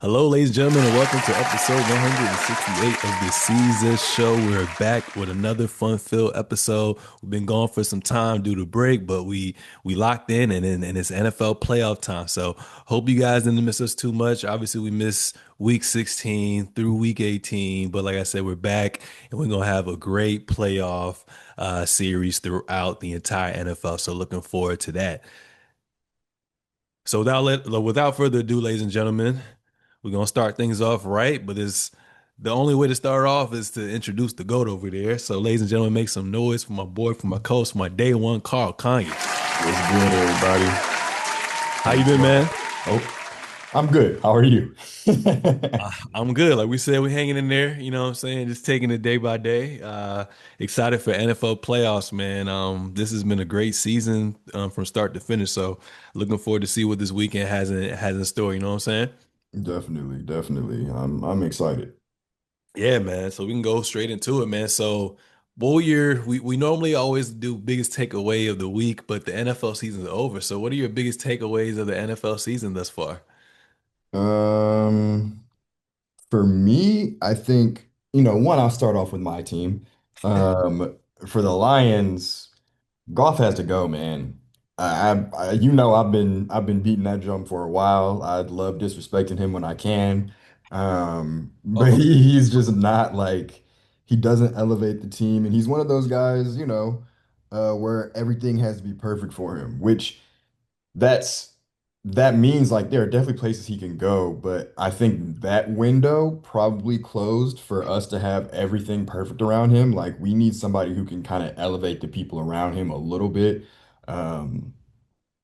Hello, ladies and gentlemen, and welcome to episode 168 of the Seezus Show. We're back with another fun-filled episode. We've been gone for some time due to break, but we locked in and it's NFL playoff time. So hope you guys didn't miss us too much. Obviously, we missed week 16 through week 18, but like I said, we're back and we're gonna have a great playoff series throughout the entire NFL. So looking forward to that. So without further ado, ladies and gentlemen, we're gonna start things off right, but it's the only way to start off is to introduce the GOAT over there. So, ladies and gentlemen, make some noise for my boy, for my coach, my day one, Carl Conyers. What's good, everybody? How you How's it been, going? man? Oh, I'm good. How are you? I'm good. Like we said, we're hanging in there, you know what I'm saying? Just taking it day by day. Excited for NFL playoffs, man. This has been a great season from start to finish. So looking forward to see what this weekend has in store, you know what I'm saying? Definitely, definitely. I'm excited. Yeah, man. So we can go straight into it, man. So, what were we normally always do biggest takeaway of the week, but the NFL season's over. So, what are your biggest takeaways of the NFL season thus far? Um, for me, I think, one, I'll start off with my team. For the Lions. Golf has to go, man. I've been beating that drum for a while. I love disrespecting him when I can. But Oh, he's just not like he doesn't elevate the team, and he's one of those guys, where everything has to be perfect for him, which that's that means like there are definitely places he can go, but I think that window probably closed for us to have everything perfect around him. Like we need somebody who can kind of elevate the people around him a little bit, um,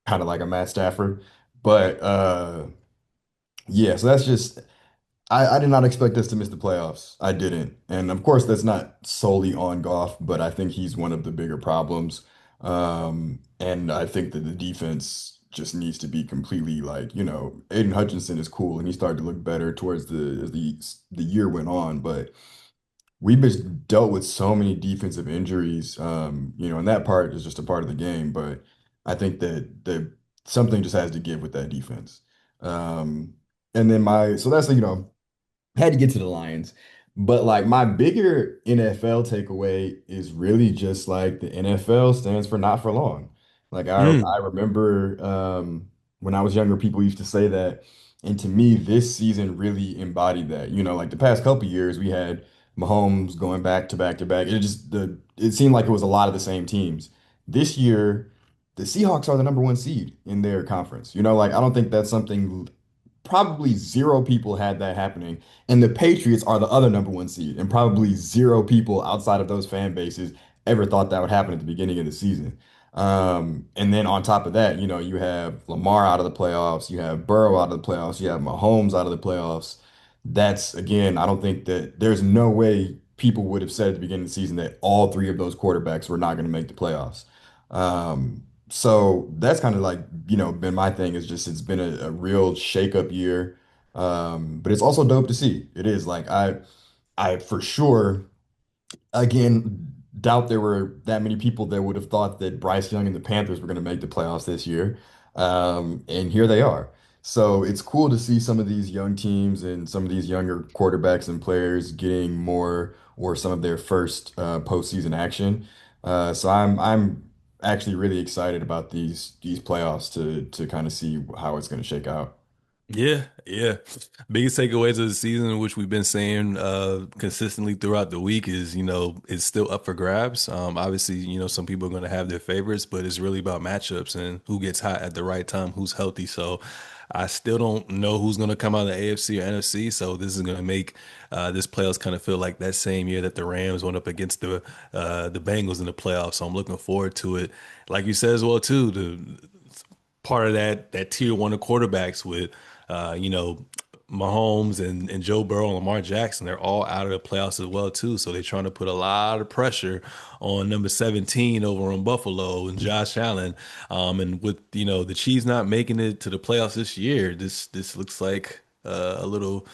kind of like a Matt Stafford. But yeah, so that's just I did not expect us to miss the playoffs. I didn't. And of course, that's not solely on Goff, but I think he's one of the bigger problems. And I think that the defense just needs to be completely like, Aiden Hutchinson is cool and he started to look better towards the year went on, but we've been dealt with so many defensive injuries, and that part is just a part of the game, but I think that something just has to give with that defense. Um, and then so that's, had to get to the Lions. But like my bigger NFL takeaway is really just like the NFL stands for not for long. Like I mm, remember when I was younger, people used to say that. And to me, this season really embodied that. Like the past couple years, we had Mahomes going back to back to back. It seemed like it was a lot of the same teams. This year, the Seahawks are the number one seed in their conference. Like I don't think that's something probably zero people had that happening. And the Patriots are the other number one seed. And probably zero people outside of those fan bases ever thought that would happen at the beginning of the season. And then on top of that, you have Lamar out of the playoffs, you have Burrow out of the playoffs, you have Mahomes out of the playoffs. That's again, I don't think that there's no way people would have said at the beginning of the season that all three of those quarterbacks were not going to make the playoffs. So that's kind of like, been my thing is just it's been a real shakeup year. But it's also dope to see. It is like I for sure again doubt there were that many people that would have thought that Bryce Young and the Panthers were going to make the playoffs this year. And here they are. So it's cool to see some of these young teams and some of these younger quarterbacks and players getting more or some of their first postseason action. So I'm actually really excited about these playoffs to kind of see how it's going to shake out. yeah, yeah. Biggest takeaways of the season, which we've been saying consistently throughout the week, is it's still up for grabs. Obviously, some people are going to have their favorites, but it's really about matchups and who gets hot at the right time, who's healthy. So I still don't know who's going to come out of the AFC or NFC. So this is going to make this playoffs kind of feel like that same year that the Rams went up against the Bengals in the playoffs. So I'm looking forward to it. Like you said as well too, the part of that tier one of quarterbacks with Mahomes and Joe Burrow and Lamar Jackson, they're all out of the playoffs as well too. So they're trying to put a lot of pressure on number 17 over in Buffalo and Josh Allen. And with the Chiefs not making it to the playoffs this year, this looks like a little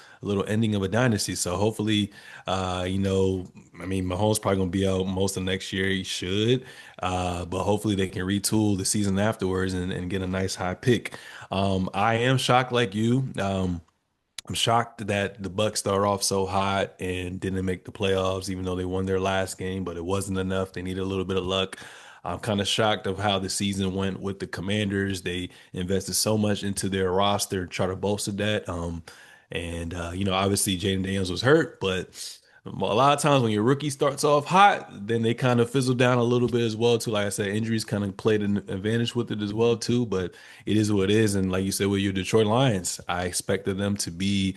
ending of a dynasty. So hopefully, I mean, Mahomes probably gonna be out most of next year. He should, but hopefully they can retool the season afterwards and get a nice high pick. I am shocked like you. I'm shocked that the Bucks started off so hot and didn't make the playoffs, even though they won their last game, but it wasn't enough. They needed a little bit of luck. I'm kind of shocked of how the season went with the Commanders. They invested so much into their roster to try to bolster that. Obviously Jaden Daniels was hurt, but a lot of times when your rookie starts off hot, then they kind of fizzle down a little bit as well too. Like I said, injuries kind of played an advantage with it as well too. But it is what it is. And like you said, with your Detroit Lions, I expected them to be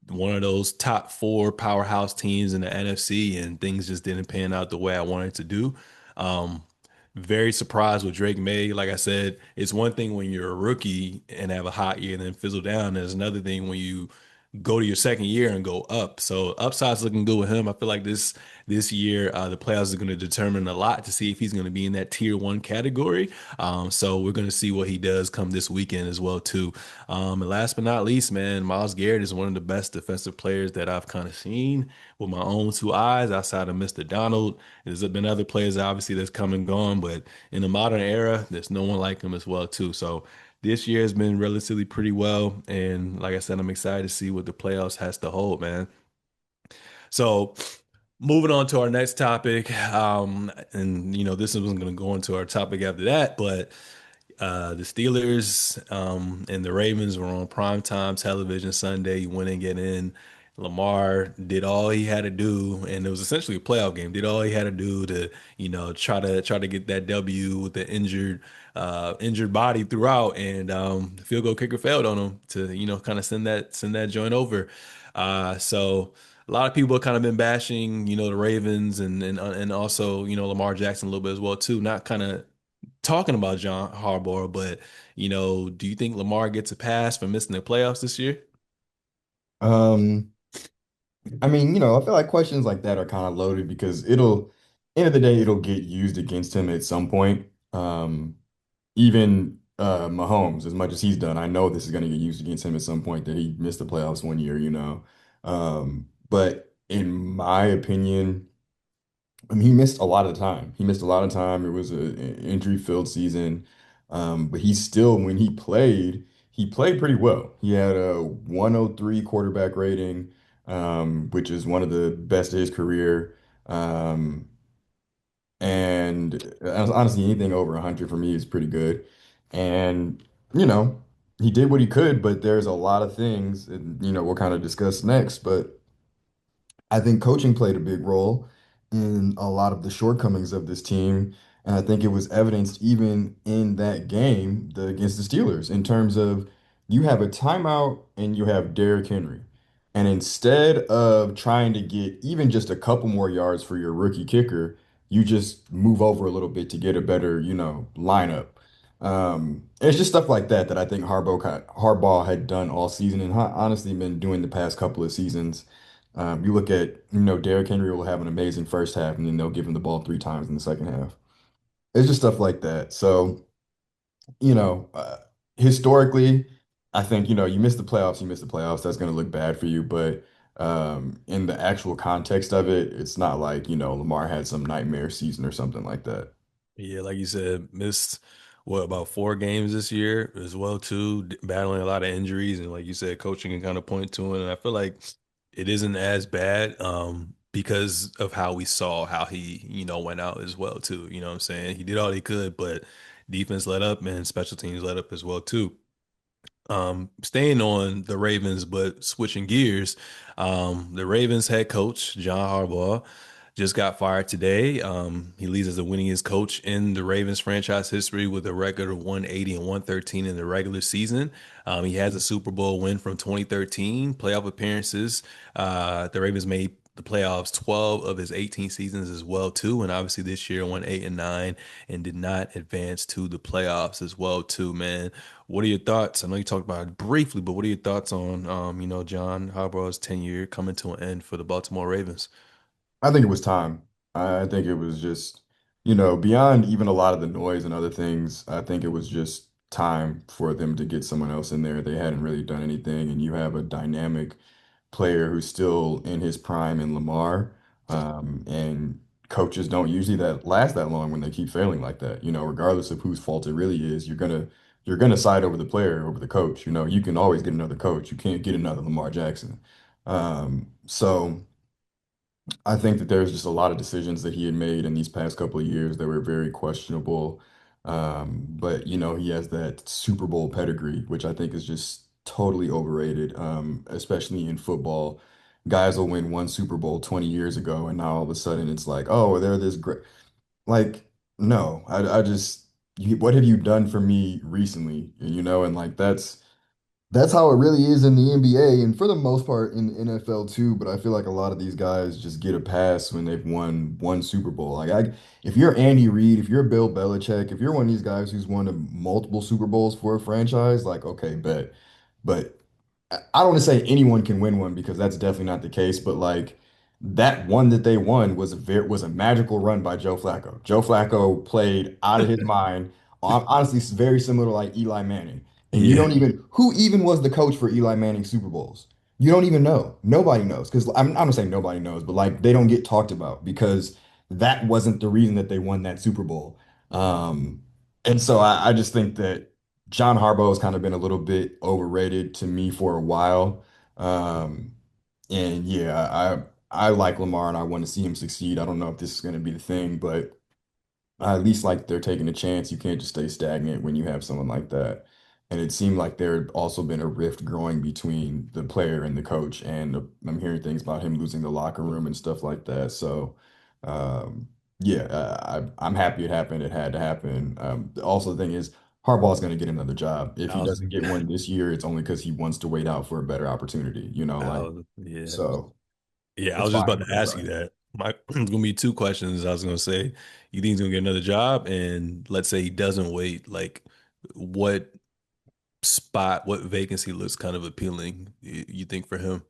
one of those top four powerhouse teams in the NFC, and things just didn't pan out the way I wanted to do. Um, Very surprised with Drake May. Like I said, it's one thing when you're a rookie and have a hot year and then fizzle down. There's another thing when you go to your second year and go up. So upside's looking good with him. I feel like this year the playoffs are going to determine a lot to see if he's going to be in that tier one category. So we're going to see what he does come this weekend as well too. And last but not least, man, Myles Garrett is one of the best defensive players that I've kind of seen with my own two eyes outside of Mr. Donald. There's been other players obviously that's come and gone, but in the modern era, there's no one like him as well too. So this year has been relatively pretty well. And like I said, I'm excited to see what the playoffs has to hold, man. So moving on to our next topic. This isn't going to go into our topic after that, but the Steelers and the Ravens were on primetime television Sunday. You went and get in. Lamar did all he had to do, and it was essentially a playoff game. Did all he had to do to, try to get that W with the injured body throughout, and the field goal kicker failed on him to, kind of send that joint over. So a lot of people have kind of been bashing, the Ravens and also, Lamar Jackson a little bit as well too. Not kind of talking about John Harbaugh, but do you think Lamar gets a pass for missing the playoffs this year? Um, I mean, I feel like questions like that are kind of loaded because end of the day, it'll get used against him at some point. Even Mahomes, as much as he's done, I know this is going to get used against him at some point that he missed the playoffs one year. But in my opinion, I mean, he missed a lot of the time. He missed a lot of time. It was an injury-filled season. But he still, when he played pretty well. He had a 103 quarterback rating, which is one of the best of his career. Um, and honestly, anything over 100 for me is pretty good. And, you know, he did what he could, but there's a lot of things, and, we'll kind of discuss next. But I think coaching played a big role in a lot of the shortcomings of this team. And I think it was evidenced even in that game against the Steelers in terms of you have a timeout and you have Derrick Henry. And instead of trying to get even just a couple more yards for your rookie kicker, you just move over a little bit to get a better, lineup. It's just stuff like that that I think Harbaugh had done all season and honestly been doing the past couple of seasons. You look at, Derrick Henry will have an amazing first half, and then they'll give him the ball three times in the second half. It's just stuff like that. So, you know, uh, historically, I think, you miss the playoffs, you miss the playoffs. That's going to look bad for you. But in the actual context of it, it's not like, Lamar had some nightmare season or something like that. Yeah, like you said, missed what about 4 games this year as well too, battling a lot of injuries, and like you said, coaching can kind of point to it. And I feel like it isn't as bad because of how we saw how he went out as well too. You know what I'm saying? He did all he could, but defense let up and special teams let up as well too. Staying on the Ravens, but switching gears, the Ravens head coach, John Harbaugh, just got fired today. He leads as the winningest coach in the Ravens franchise history with a record of 180 and 113 in the regular season. He has a Super Bowl win from 2013, playoff appearances. The Ravens made the playoffs 12 of his 18 seasons as well too, and obviously this year won 8 and 9 and did not advance to the playoffs as well too, man. What are your thoughts? I know you talked about it briefly, but what are your thoughts on, John Harbaugh's tenure coming to an end for the Baltimore Ravens? I think it was time. I think it was just, beyond even a lot of the noise and other things, I think it was just time for them to get someone else in there. They hadn't really done anything, and you have a dynamic player who's still in his prime in Lamar. And coaches don't usually that last that long when they keep failing like that. Regardless of whose fault it really is, you're gonna you're gonna side over the player over the coach. You know, you can always get another coach. You can't get another Lamar Jackson. So I think that there's just a lot of decisions that he had made in these past couple of years that were very questionable. But you know, he has that Super Bowl pedigree, which I think is just totally overrated, especially in football. Guys will win one Super Bowl 20 years ago, and now all of a sudden it's like, oh, they're this great. Like, no, I just, what have you done for me recently? You know, and like that's how it really is in the NBA and for the most part in the NFL too. But I feel like a lot of these guys just get a pass when they've won one Super Bowl. If you're Andy Reid, if you're Bill Belichick, if you're one of these guys who's won multiple Super Bowls for a franchise, like, okay, bet. But I don't want to say anyone can win one because that's definitely not the case. But like that one that they won was a magical run by Joe Flacco. Joe Flacco played out of his mind. Honestly, it's very similar to like Eli Manning. And you Yeah. don't even who even was the coach for Eli Manning Super Bowls? You don't even know. Nobody knows because I'm not saying nobody knows, but like they don't get talked about because that wasn't the reason that they won that Super Bowl. Um, and so I just think that John Harbaugh has kind of been a little bit overrated to me for a while. Um, and yeah, I like Lamar and I want to see him succeed. I don't know if this is going to be the thing, but I at least like they're taking a chance. You can't just stay stagnant when you have someone like that. And it seemed like there had also been a rift growing between the player and the coach. And I'm hearing things about him losing the locker room and stuff like that. So, um, yeah, I'm happy it happened. It had to happen. Also, the thing is, Harbaugh's going to get another job. If I he was, doesn't get one this year, it's only because he wants to wait out for a better opportunity, you know, like, yeah. so Yeah, I it's was just fine. about to ask you that. It's gonna be two questions. I was gonna say, you think he's gonna get another job? And let's say he doesn't wait, like what what vacancy looks kind of appealing, you think for him?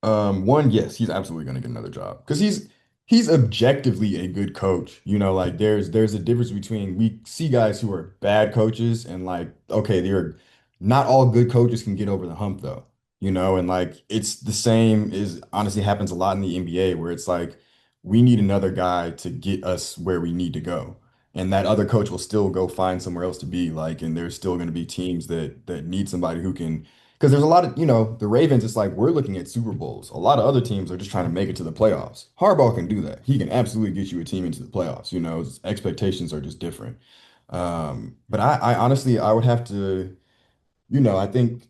One, yes, he's absolutely going to get another job because he's objectively a good coach. You know, like there's a difference between we see guys who are bad coaches and like okay, they're not all good coaches can get over the hump though. You know, and like it's the same is honestly happens a lot in the NBA where it's like we need another guy to get us where we need to go. And that other coach will still go find somewhere else to be like, and there's still going to be teams that need somebody who can because there's a lot of, you know, the Ravens, it's like we're looking at Super Bowls. A lot of other teams are just trying to make it to the playoffs. Harbaugh can do that. He can absolutely get you a team into the playoffs. You know, his expectations are just different. But I honestly, I would have to, you know, I think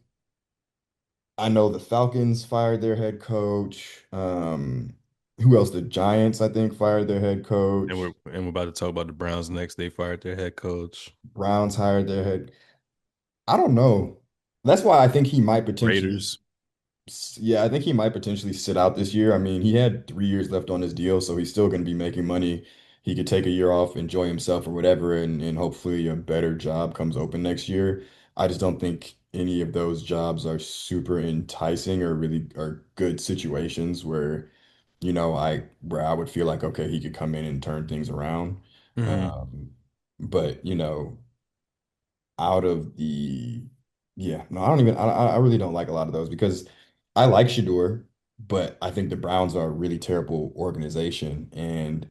I know the Falcons fired their head coach. Who else? The Giants, I think, fired their head coach. And we're about to talk about the Browns next. They fired their head coach. Browns hired their head. I don't know. That's why I think he might potentially. Raiders. Yeah, I think he might potentially sit out this year. I mean, he had 3 years left on his deal, so he's still going to be making money. He could take a year off, enjoy himself or whatever, and hopefully a better job comes open next year. I just don't think any of those jobs are super enticing or really are good situations where, you know, where I would feel like, okay, he could come in and turn things around. Hmm. Um, but you know, out of the yeah, no, I don't even I really don't like a lot of those because I like Shador, but I think the Browns are a really terrible organization and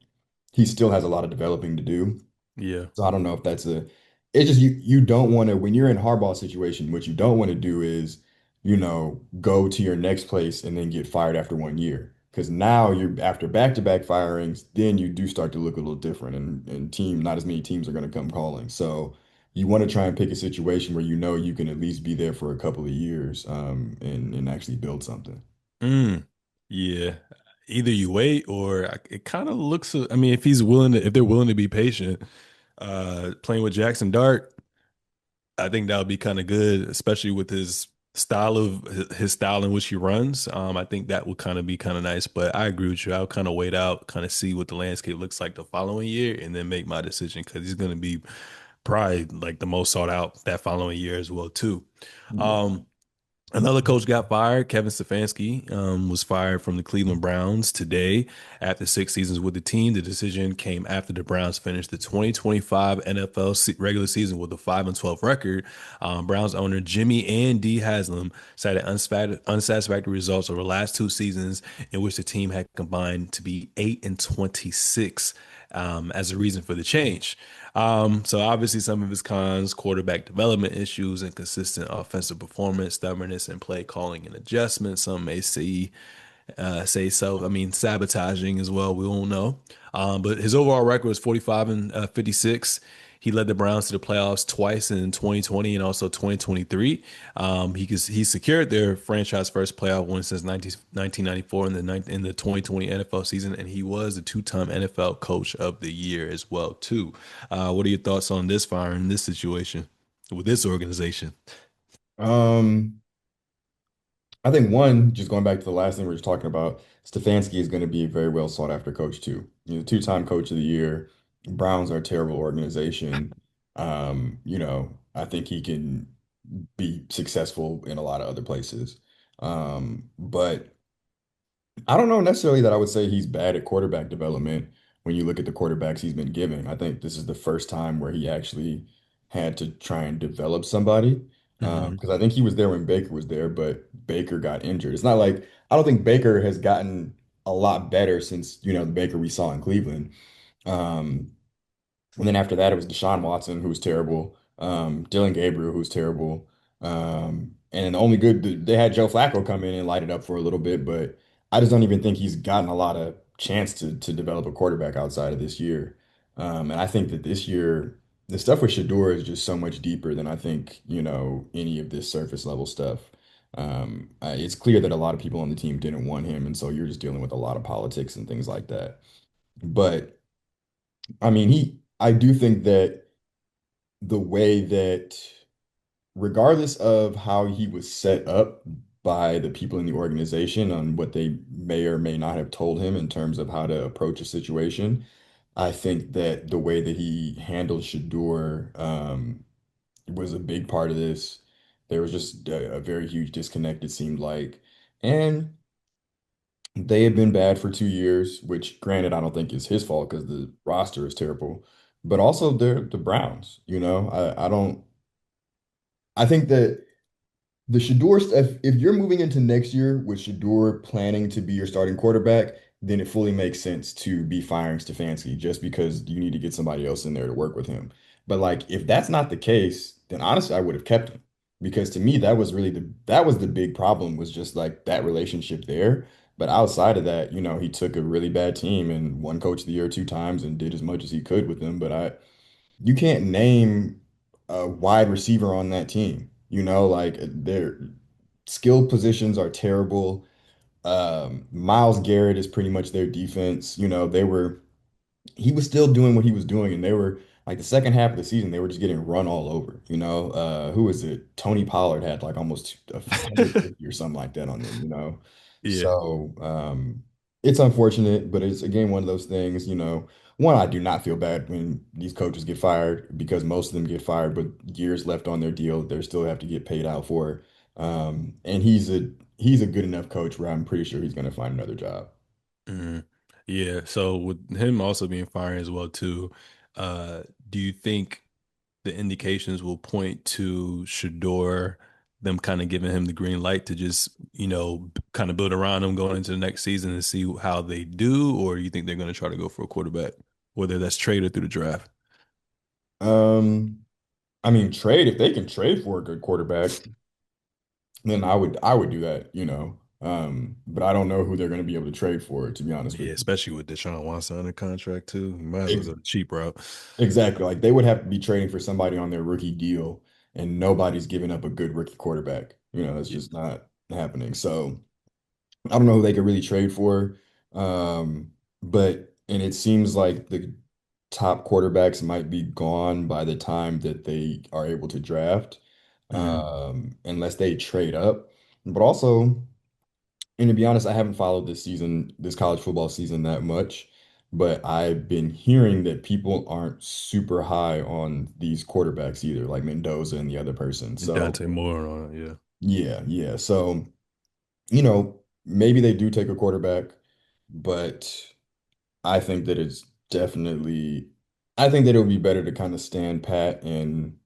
he still has a lot of developing to do. Yeah. So I don't know if that's a it's just you don't want to when you're in Harbaugh's situation, what you don't want to do is, you know, go to your next place and then get fired after 1 year. Because now you're after back-to-back firings, then you do start to look a little different and not as many teams are going to come calling. So you want to try and pick a situation where you know you can at least be there for a couple of years and actually build something. Mm. Yeah. Either you wait or it kind of looks, I mean, if they're willing to be patient, playing with Jackson Dart, I think that would be kind of good, especially with his style in which he runs. I think that would kind of be kind of nice. But I agree with you. I'll kind of wait out, kind of see what the landscape looks like the following year, and then make my decision because he's going to be probably like the most sought out that following year as well too. Yeah. Um, Another coach got fired. Kevin Stefanski was fired from the Cleveland Browns today after 6 seasons with the team. The decision came after the Browns finished the 2025 NFL regular season with a 5-12 record. Browns owner Jimmy and D. Haslam cited unsatisfactory results over the last 2 seasons in which the team had combined to be 8-26 as a reason for the change. So obviously some of his cons, quarterback development issues, inconsistent offensive performance, stubbornness in play calling and adjustment. Some may say so. I mean, sabotaging as well. We won't know. But his overall record was 45 and 56. He led the Browns to the playoffs twice in 2020 and also 2023. He secured their franchise first playoff win since 1994 in the 2020 NFL season, and he was the two-time NFL Coach of the Year as well too. What are your thoughts on this fire in this situation with this organization? Um, I think one, just going back to the last thing we were just talking about, Stefanski is going to be a very well sought after coach too. Two-time coach of the year. Browns are a terrible organization. I think he can be successful in a lot of other places. But I don't know necessarily that I would say he's bad at quarterback development when you look at the quarterbacks he's been given. I think this is the first time where he actually had to try and develop somebody. Hmm. Because I think he was there when Baker was there, but Baker got injured. It's not like I don't think Baker has gotten a lot better since, the Baker we saw in Cleveland. Um, and then after that, it was Deshaun Watson, who was terrible. Dylan Gabriel, who was terrible. And then the only good, they had Joe Flacco come in and light it up for a little bit, but I just don't even think he's gotten a lot of chance to develop a quarterback outside of this year. And I think that this year, the stuff with Shador is just so much deeper than I think, any of this surface level stuff. It's clear that a lot of people on the team didn't want him, and so you're just dealing with a lot of politics and things like that. But I mean, I do think that the way that, regardless of how he was set up by the people in the organization on what they may or may not have told him in terms of how to approach a situation, I think that the way that he handled Shador was a big part of this. There was just a very huge disconnect, it seemed like. And they had been bad for 2 years, which granted, I don't think is his fault because the roster is terrible. But also they're the Browns, I don't I think that the Shador stuff, if you're moving into next year with Shador planning to be your starting quarterback, then it fully makes sense to be firing Stefanski just because you need to get somebody else in there to work with him. But like if that's not the case, then honestly I would have kept him because to me that was really the big problem was just like that relationship there. But outside of that, he took a really bad team and won coach of the year 2 times and did as much as he could with them. But you can't name a wide receiver on that team. Like their skill positions are terrible. Miles Garrett is pretty much their defense. He was still doing what he was doing, and they were like the second half of the season, they were just getting run all over. Who is it? Tony Pollard had like almost 150 or something like that on them. Yeah. So it's unfortunate, but it's again one of those things, one, I do not feel bad when these coaches get fired because most of them get fired, but years left on their deal, they still have to get paid out for. And he's a good enough coach where I'm pretty sure he's going to find another job. Mhm. Yeah. So with him also being fired as well too, uh, do you think the indications will point to Shador, them kind of giving him the green light to just, kind of build around him going into the next season and see how they do, or you think they're going to try to go for a quarterback, whether that's trade or through the draft? Um, I mean, if they can trade for a good quarterback, then I would do that. But I don't know who they're going to be able to trade for, to be honest Yeah, with especially with Deshaun Watson under contract too. You might as well you. go the cheap route. Exactly. Like they would have to be trading for somebody on their rookie deal, and nobody's giving up a good rookie quarterback. That's Yeah. just not happening. So I don't know who they could really trade for. And it seems like the top quarterbacks might be gone by the time that they are able to draft, Mhm. unless they trade up. But also, and to be honest, I haven't followed this college football season that much, but I've been hearing that people aren't super high on these quarterbacks either, like Mendoza and the other person. So Dante Moore on it, yeah. yeah, yeah. So, maybe they do take a quarterback, but I think that it's definitely, I think that it would be better to kind of stand pat and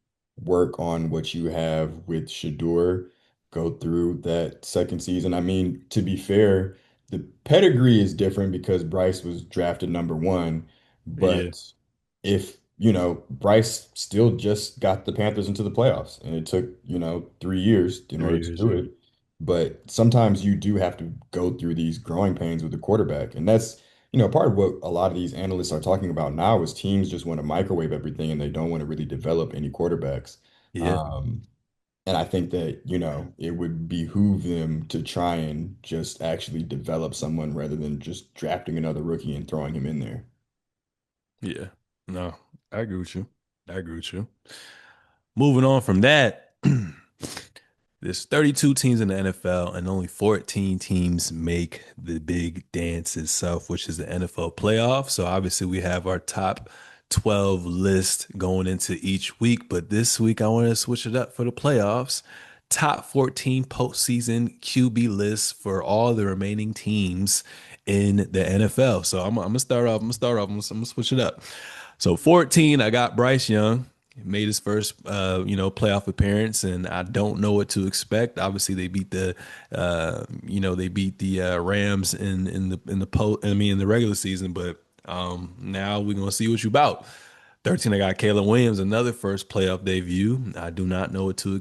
work on what you have with Shador, go through that second season. I mean, to be fair, the pedigree is different because Bryce was drafted number one, Yeah. But if, Bryce still just got the Panthers into the playoffs and it took, 3 years in order 3 years, to do yeah. it. But sometimes you do have to go through these growing pains with the quarterback. And that's, part of what a lot of these analysts are talking about now is teams just want to microwave everything and they don't want to really develop any quarterbacks. Yeah. Um, and I think that, it would behoove them to try and just actually develop someone rather than just drafting another rookie and throwing him in there. Yeah. No, I agree with you. I agree with you. Moving on from that, there's 32 teams in the NFL and only 14 teams make the big dance itself, which is the NFL playoff. So obviously we have our top 12 list going into each week, but this week I want to switch it up for the playoffs. Top 14 postseason QB list for all the remaining teams in the NFL. So I'm gonna start off. I'm gonna switch it up. So 14, I got Bryce Young. He made his first, playoff appearance, and I don't know what to expect. Obviously, they beat the Rams in the regular season, but now we're gonna see what you about. 13, I got Caleb Williams, another first playoff debut. I do not know what to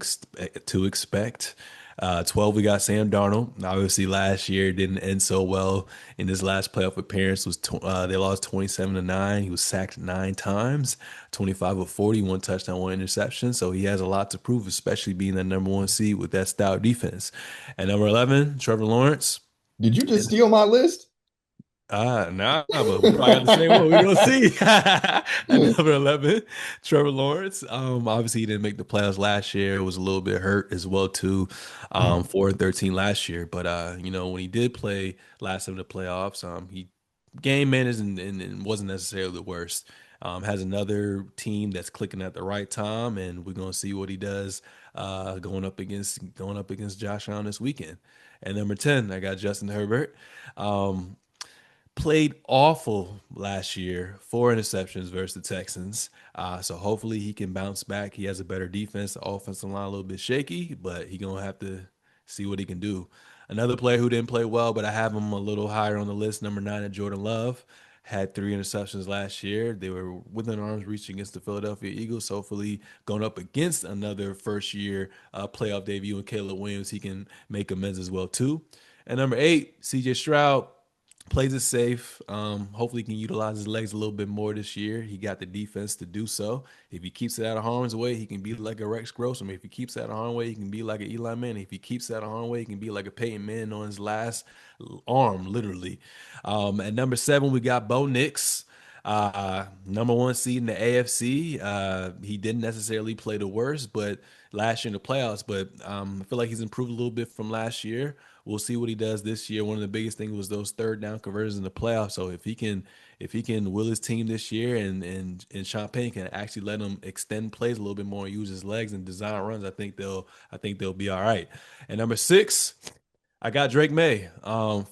expect. 12, we got Sam Darnold. Obviously, last year didn't end so well. In his last playoff appearance, they lost 27-9. He was sacked 9 times, 25 of 40, one touchdown, one interception. So he has a lot to prove, especially being that number one seed with that stout defense. And number 11, Trevor Lawrence. Did you just steal my list? Nah, but we probably got the same one. We gonna see. At number 11, Trevor Lawrence. Obviously he didn't make the playoffs last year. Was a little bit hurt as well too. 4-13 last year, but when he did play last in the playoffs, he game managed and wasn't necessarily the worst. Has another team that's clicking at the right time, and we're gonna see what he does going up against Josh Allen this weekend. And number 10, I got Justin Herbert. Um, Played awful last year, 4 interceptions versus the Texans. So hopefully he can bounce back. He has a better defense. The offensive line a little bit shaky, but he gonna have to see what he can do. Another player who didn't play well, but I have him a little higher on the list. Number 9 at Jordan Love had 3 interceptions last year. They were within arm's reach against the Philadelphia Eagles. So hopefully, going up against another first year playoff debut and Caleb Williams, he can make amends as well too. And number 8, CJ Stroud plays it safe. Hopefully, he can utilize his legs a little bit more this year. He got the defense to do so. If he keeps it out of harm's way, he can be like a Rex Grossman. If he keeps it out of harm's way, he can be like an Eli Manning. If he keeps it out of harm's way, he can be like a Peyton Manning on his last arm, literally. At number 7, we got Bo Nix. Number one seed in the AFC. He didn't necessarily play the worst, but last year in the playoffs. But I feel like he's improved a little bit from last year. We'll see what he does this year. One of the biggest things was those third down conversions in the playoffs. So if he can will his team this year and Champagne can actually let him extend plays a little bit more and use his legs and design runs, I think they'll be all right. And number 6, I got Drake May.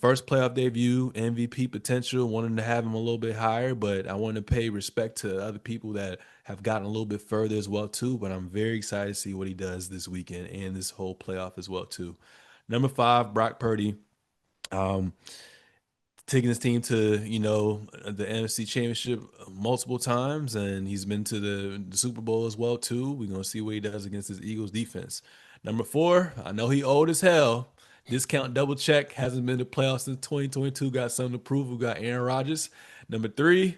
First playoff debut, MVP potential. Wanted to have him a little bit higher, but I want to pay respect to other people that have gotten a little bit further as well too. But I'm very excited to see what he does this weekend and this whole playoff as well too. Number 5, Brock Purdy. Um, Taking his team to the NFC Championship multiple times, and he's been to the Super Bowl as well too. We're gonna see what he does against his Eagles defense. Number 4, I know he old as hell. Discount double check, hasn't been to playoffs since 2022. Got something to prove. We got Aaron Rodgers. Number 3,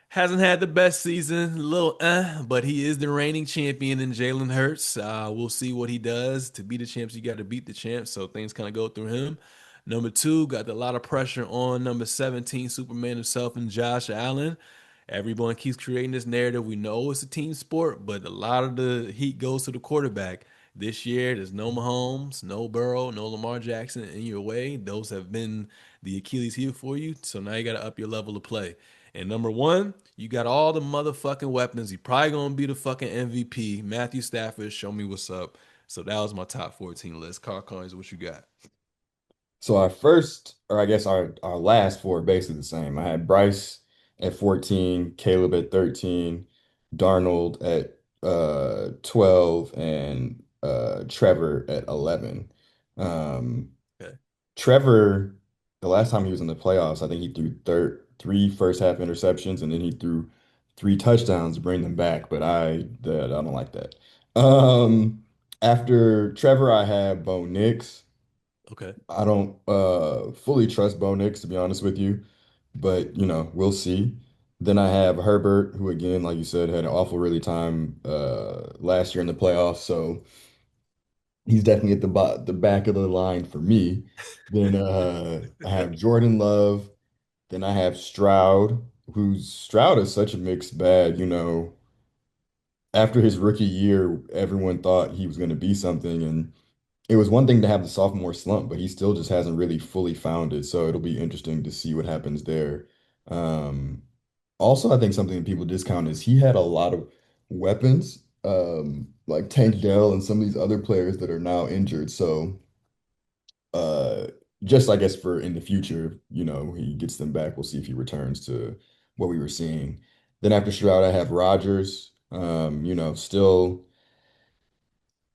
hasn't had the best season, a little but he is the reigning champion in Jalen Hurts. We'll see what he does. To beat the champs, you got to beat the champs, so things kind of go through him. Number 2, got a lot of pressure on number 17, Superman himself, and Josh Allen. Everyone keeps creating this narrative. We know it's a team sport, but a lot of the heat goes to the quarterback. This year, there's no Mahomes, no Burrow, no Lamar Jackson in your way. Those have been the Achilles heel for you. So now you got to up your level of play. And number 1, you got all the motherfucking weapons. You probably gonna be the fucking MVP. Matthew Stafford, show me what's up. So that was my top 14 list. Carl Conyers, what you got? So our first, or I guess our last four are basically the same. I had Bryce at 14, Caleb at 13, Darnold at 12, and Trevor at 11. Um, Okay. Trevor, the last time he was in the playoffs, I think he threw three first half interceptions, and then he threw three touchdowns to bring them back. But I don't like that. After Trevor, I have Bo Nix. Okay. I don't fully trust Bo Nix, to be honest with you, but we'll see. Then I have Herbert, who again, like you said, had an awful really time last year in the playoffs, so he's definitely at the back of the line for me. Then I have Jordan Love. Then I have Stroud, who's Stroud is such a mixed bag. After his rookie year, everyone thought he was going to be something, and it was one thing to have the sophomore slump, but he still just hasn't really fully found it. So it'll be interesting to see what happens there. Um, Also, I think something that people discount is he had a lot of weapons, like Tank Dell and some of these other players that are now injured. So uh, just I guess for in the future, he gets them back. We'll see if he returns to what we were seeing. Then after Stroud, I have Rodgers. Still.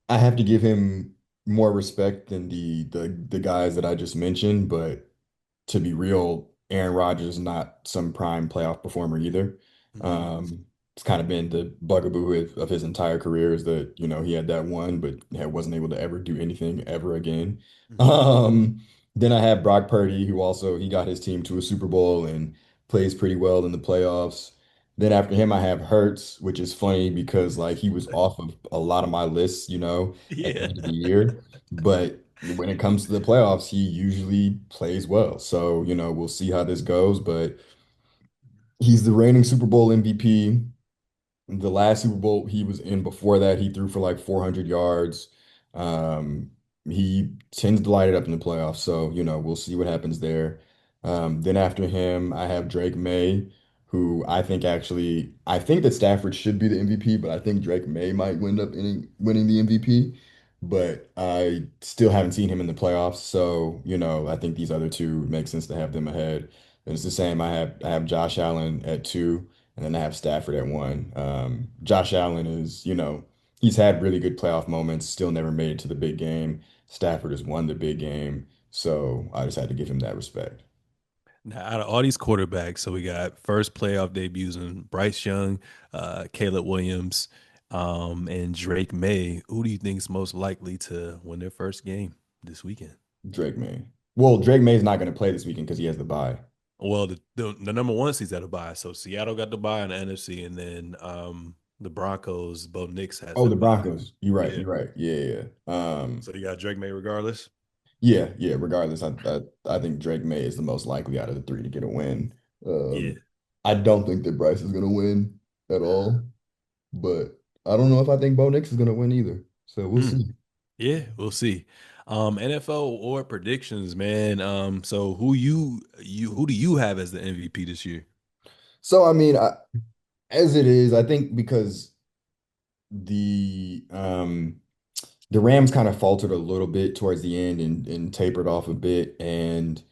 I have to give him more respect than the guys that I just mentioned, but to be real, Aaron Rodgers is not some prime playoff performer either. Hmm. It's kind of been the bugaboo of his entire career is that, he had that one, but wasn't able to ever do anything ever again. Hmm. Um, then I have Brock Purdy, who also he got his team to a Super Bowl and plays pretty well in the playoffs. Then after him, I have Hurts, which is funny because like he was off of a lot of my lists, at the Yeah. end of the year. But when it comes to the playoffs, he usually plays well. So, we'll see how this goes. But he's the reigning Super Bowl MVP. The last Super Bowl he was in before that, he threw for like 400 yards. Um, he tends to light it up in the playoffs. So, we'll see what happens there. Then after him, I have Drake May, who I think that Stafford should be the MVP, but I think Drake May might wind up winning the MVP. But I still haven't seen him in the playoffs. So, I think these other two make sense to have them ahead. And it's the same. I have Josh Allen at two. And then I have Stafford at one. Josh Allen is, he's had really good playoff moments, still never made it to the big game. Stafford has won the big game. So I just had to give him that respect. Now, out of all these quarterbacks, so we got first playoff debuts in Bryce Young, Caleb Williams, and Drake May. Who do you think is most likely to win their first game this weekend? Drake May. Well, Drake May is not going to play this weekend because he has the bye. Well, the number one seed's at a bye. So Seattle got the bye in the NFC, and then the Broncos, Bo Nix has Oh, their the bye. Broncos. You're right. Yeah. You're right. Yeah, yeah. So you got Drake May regardless. Yeah, yeah. Regardless, I think Drake May is the most likely out of the three to get a win. Yeah. I don't think that Bryce is going to win at all, but I don't know if I think Bo Nix is going to win either. So we'll Hmm. see. Yeah, we'll see. NFL or predictions, man. So who do you have as the MVP this year? So I mean, as it is, I think because the Rams kind of faltered a little bit towards the end and tapered off a bit. And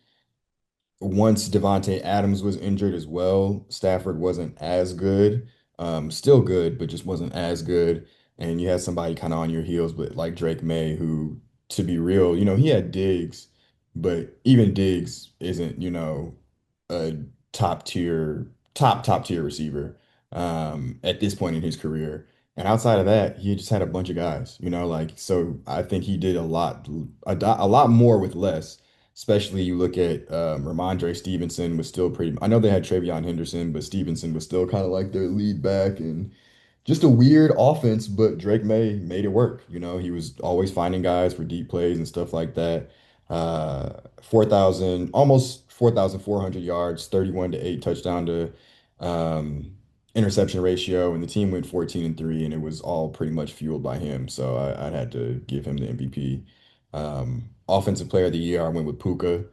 once Devontae Adams was injured as well, Stafford wasn't as good. Still good, but just wasn't as good. And you had somebody kind of on your heels, but like Drake May, who, to be real, he had Diggs, but even Diggs isn't, a top tier receiver at this point in his career. And outside of that, he just had a bunch of guys, like so. I think he did a lot more with less. Especially you look at Ramondre Stevenson was still pretty. I know they had Travion Henderson, but Stevenson was still kind of like their lead back and just a weird offense. But Drake May made it work. He was always finding guys for deep plays and stuff like that. 4,000, almost 4,400 yards, 31 to 8 touchdown to um, interception ratio, and the team went 14-3, and it was all pretty much fueled by him. So I had to give him the MVP. Offensive player of the year, I went with Puka,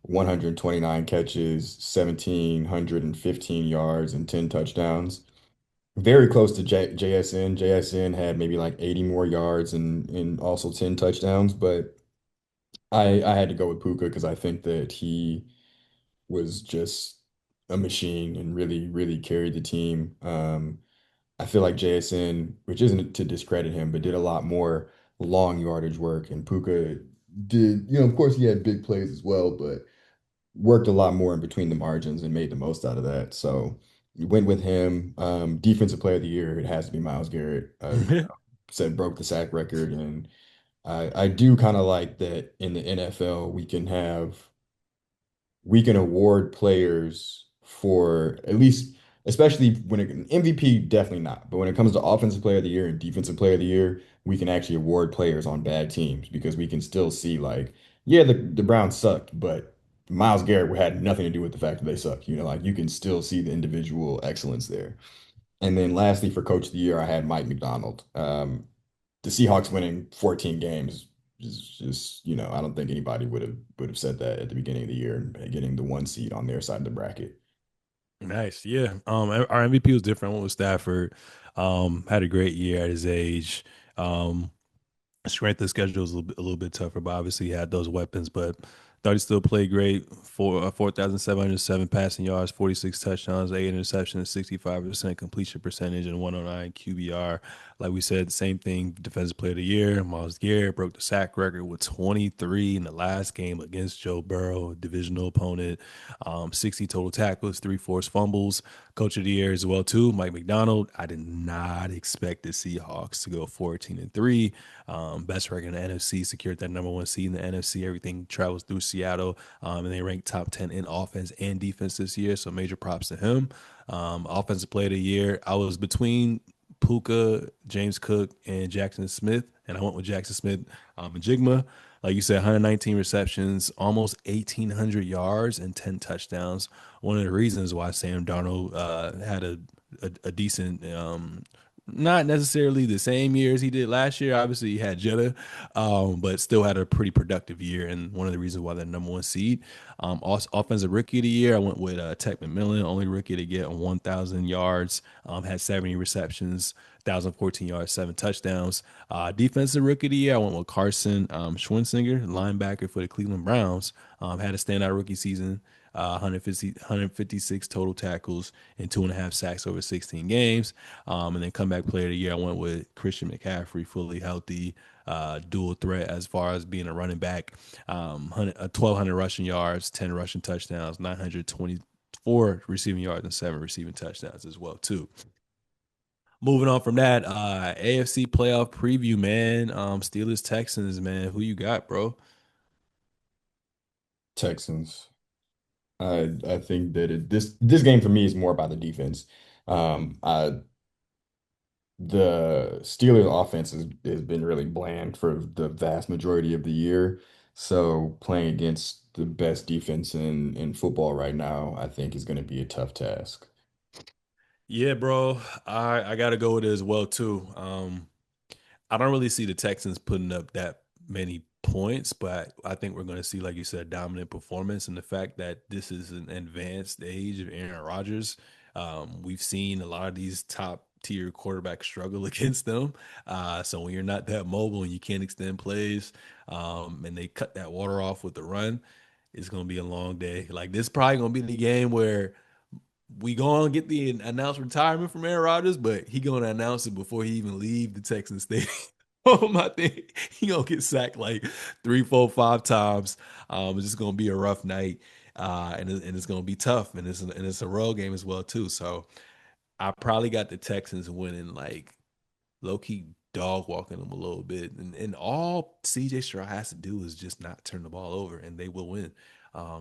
129 catches, 1,715 yards, and 10 touchdowns. Very close to JSN. JSN had maybe like 80 more yards and also 10 touchdowns, but I had to go with Puka because I think that he was just a machine and really, really carried the team. I feel like JSN, which isn't to discredit him, but did a lot more long yardage work. And Puka did, of course he had big plays as well, but worked a lot more in between the margins and made the most out of that. So we went with him. Defensive player of the year, it has to be Myles Garrett. Said broke the sack record, and I do kind of like that in the NFL we can award players for at least, especially when MVP, definitely not. But when it comes to offensive player of the year and defensive player of the year, we can actually award players on bad teams because we can still see like, yeah, the Browns sucked, but Myles Garrett had nothing to do with the fact that they suck. Like you can still see the individual excellence there. And then lastly, for coach of the year, I had Mike McDonald. The Seahawks winning 14 games is just, I don't think anybody would have said that at the beginning of the year and getting the 1 seed on their side of the bracket. Nice. Yeah. Our MVP was different. I went with Stafford. Had a great year at his age. Um, Strength of schedule was a little bit tougher, but obviously he had those weapons. But thought he still played great. 4,707 passing yards, 46 touchdowns, 8 interceptions, 65% completion percentage, and 109 QBR. Like we said, same thing. Defensive Player of the Year. Myles Garrett broke the sack record with 23 in the last game against Joe Burrow, divisional opponent. 60 total tackles, three forced fumbles. Coach of the Year as well too, Mike McDonald. I did not expect the Seahawks to go 14-3. Best record in the NFC, secured that number one seed in the NFC. Everything travels through Seattle, and they ranked top 10 in offense and defense this year. So major props to him. Offensive Player of the Year. I was between Puka, James Cook, and Jackson Smith, and I went with Jackson Smith and Jigma. Like you said, 119 receptions, almost 1,800 yards, and 10 touchdowns. One of the reasons why Sam Darnold had a decent, not necessarily the same year as he did last year. Obviously, he had Jetta, but still had a pretty productive year. And one of the reasons why they're number one seed. Also, offensive rookie of the year, I went with Tech McMillan, only rookie to get 1,000 yards, had 70 receptions, 1,014 yards, seven touchdowns. Defensive rookie of the year, I went with Carson Schwensinger, linebacker for the Cleveland Browns. Had a standout rookie season. 156 total tackles and 2.5 sacks over 16 games. And then comeback player of the year, I went with Christian McCaffrey, fully healthy, dual threat as far as being a running back. 1,200 rushing yards, 10 rushing touchdowns, 924 receiving yards, and 7 receiving touchdowns as well too. Moving on from that, AFC playoff preview, man. Steelers Texans, man. Who you got, bro? Texans. I think that this game for me is more about the defense. The Steelers offense has been really bland for the vast majority of the year. So playing against the best defense in football right now, I think is going to be a tough task. Yeah, bro. I gotta go with it as well too. I don't really see the Texans putting up that many points, but I think we're going to see, like you said, dominant performance. And the fact that this is an advanced age of Aaron Rodgers, we've seen a lot of these top tier quarterbacks struggle against them. So when you're not that mobile and you can't extend plays, and they cut that water off with the run, it's going to be a long day. Like this, is probably going to be the game where we gonna get the announced retirement from Aaron Rodgers, but he gonna announce it before he even leave the Texans stadium. I think he gonna get sacked like three, four, 5 times. It's just gonna be a rough night, and it's gonna be tough, and it's a road game as well too. So I probably got the Texans winning like low key dog walking them a little bit. And all CJ Stroud has to do is just not turn the ball over and they will win.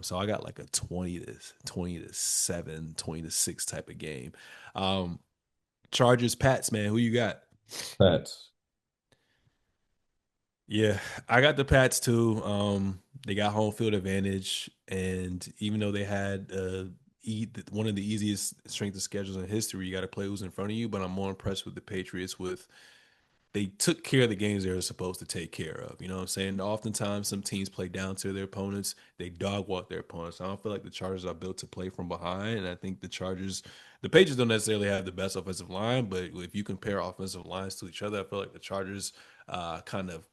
So I got like a 20-7, 20-6 type of game. Um, Chargers, Pats, man, who you got? Pats. Yeah, I got the Pats too. They got home field advantage, and even though they had one of the easiest strength of schedules in history, you got to play who's in front of you. But I'm more impressed with the Patriots with they took care of the games they were supposed to take care of. You know what I'm saying? Oftentimes, some teams play down to their opponents. They dog walk their opponents. I don't feel like the Chargers are built to play from behind. And I think the Patriots don't necessarily have the best offensive line, but if you compare offensive lines to each other, I feel like the Chargers kind of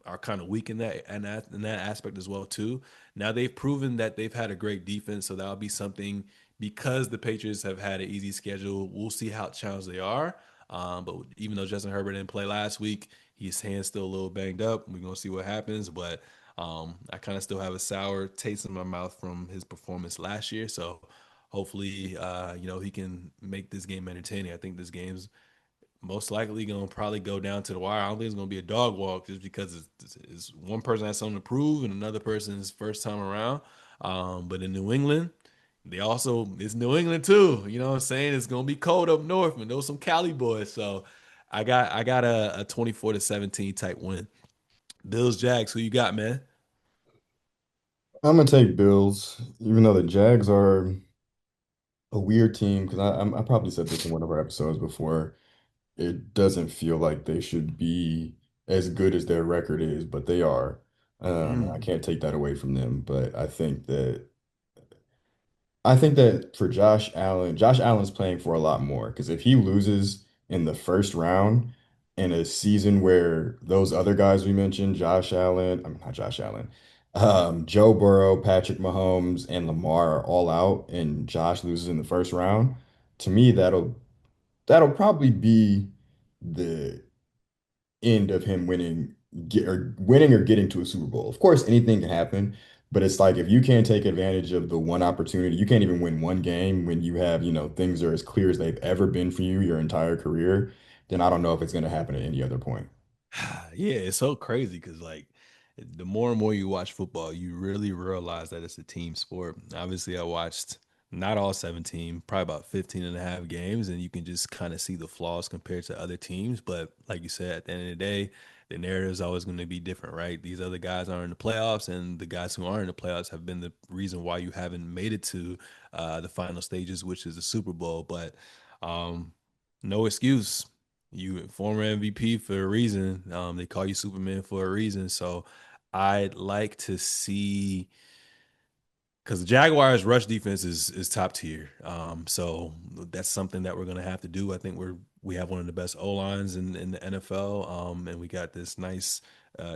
are kind of weak in that aspect as well too. Now they've proven that they've had a great defense, so that'll be something because the Patriots have had an easy schedule. We'll see how challenged they are. But even though Justin Herbert didn't play last week, his hand's still a little banged up. We're gonna see what happens. But I kind of still have a sour taste in my mouth from his performance last year. So hopefully, he can make this game entertaining. I think this game's most likely gonna probably go down to the wire. I don't think it's gonna be a dog walk just because it's one person has something to prove and another person's first time around. But in New England, it's New England too. You know what I'm saying? It's gonna be cold up north, and those some Cali boys. So I got a 24-17 type win. Bills Jags, who you got, man? I'm gonna take Bills, even though the Jags are a weird team because I probably said this in one of our episodes before. It doesn't feel like they should be as good as their record is, but they are. And I Mm. can't take that away from them. But I think that for Josh Allen's playing for a lot more because if he loses in the first round in a season where those other guys we mentioned, Josh Allen, I'm not Josh Allen, Joe Burrow, Patrick Mahomes, and Lamar are all out, and Josh loses in the first round, to me that'll probably be the end of him winning or getting to a Super Bowl. Of course, anything can happen, but it's like if you can't take advantage of the one opportunity, you can't even win one game when you have, things are as clear as they've ever been for you your entire career, then I don't know if it's going to happen at any other point. Yeah, it's so crazy because like the more and more you watch football, you really realize that it's a team sport. Obviously, I watched not all 17, probably about 15 and a half games, and you can just kind of see the flaws compared to other teams. But like you said, at the end of the day, the narrative is always going to be different, right? These other guys are in the playoffs, and the guys who are in the playoffs have been the reason why you haven't made it to the final stages, which is the Super Bowl. But um, no excuse. You former MVP for a reason. They call you Superman for a reason. So I'd like to see because the Jaguars' rush defense is top tier. So that's something that we're gonna have to do. I think we have one of the best O lines in the NFL, and we got this nice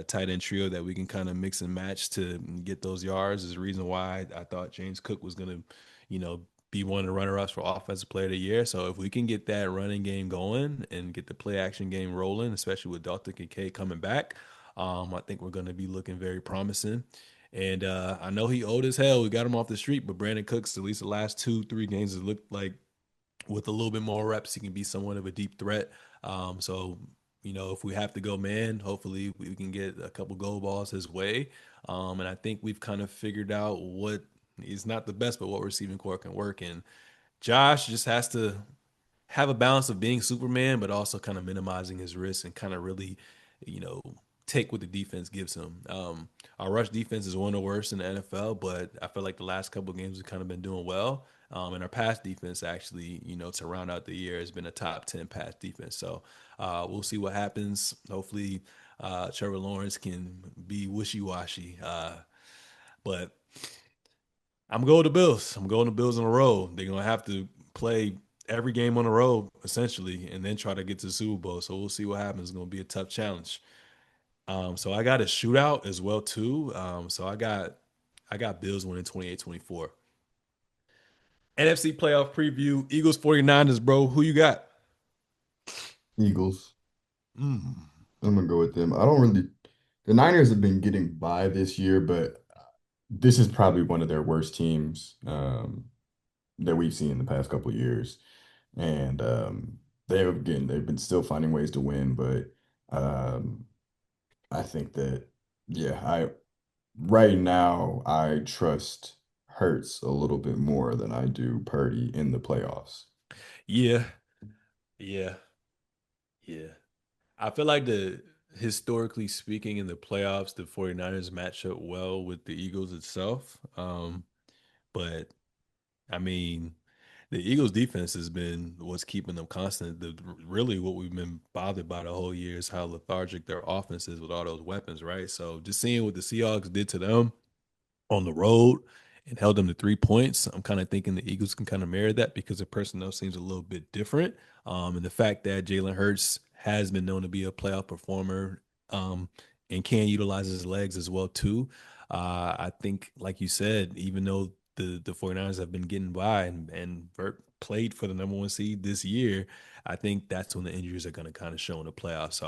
tight end trio that we can kind of mix and match to get those yards. Is the reason why I thought James Cook was gonna, you know, be one of the runner-ups for Offensive Player of the Year. So if we can get that running game going and get the play action game rolling, especially with Dalton Kincaid coming back, I think we're going to be looking very promising. And I know he old as hell. We got him off the street, but Brandon Cooks, at least the last 2, 3 games, has looked like with a little bit more reps, he can be somewhat of a deep threat. So, if we have to go man, hopefully we can get a couple goal balls his way. And I think we've kind of figured out what is not the best, but what receiving core can work. And Josh just has to have a balance of being Superman, but also kind of minimizing his risks and kind of really, you know, take what the defense gives him. Our rush defense is one of the worst in the NFL, but I feel like the last couple of games we've kind of been doing well. And our pass defense actually, to round out the year has been a top 10 pass defense. So we'll see what happens. Hopefully, Trevor Lawrence can be wishy washy. But I'm going to Bills. I'm going to Bills on the road. They're gonna have to play every game on the road essentially, and then try to get to the Super Bowl. So we'll see what happens. It's gonna be a tough challenge. So I got a shootout as well too. So I got Bills winning 28-24. NFC playoff preview: Eagles 49ers, bro. Who you got? Eagles, Mm. I'm gonna go with them. I don't really, the Niners have been getting by this year, but this is probably one of their worst teams that we've seen in the past couple of years. And they've been still finding ways to win, but um, I think that yeah, I right now I trust Hurts a little bit more than I do Purdy in the playoffs. Yeah, yeah, yeah. I feel like historically speaking in the playoffs, the 49ers match up well with the Eagles itself. But I mean, the Eagles defense has been what's keeping them constant. Really what we've been bothered by the whole year is how lethargic their offense is with all those weapons, right? So just seeing what the Seahawks did to them on the road and held them to 3 points. I'm kind of thinking the Eagles can kind of mirror that because their personnel seems a little bit different. And the fact that Jalen Hurts has been known to be a playoff performer um, and can utilize his legs as well too. I think, like you said, even though the 49ers have been getting by and Vert played for the number one seed this year, I think that's when the injuries are going to kind of show in the playoffs. So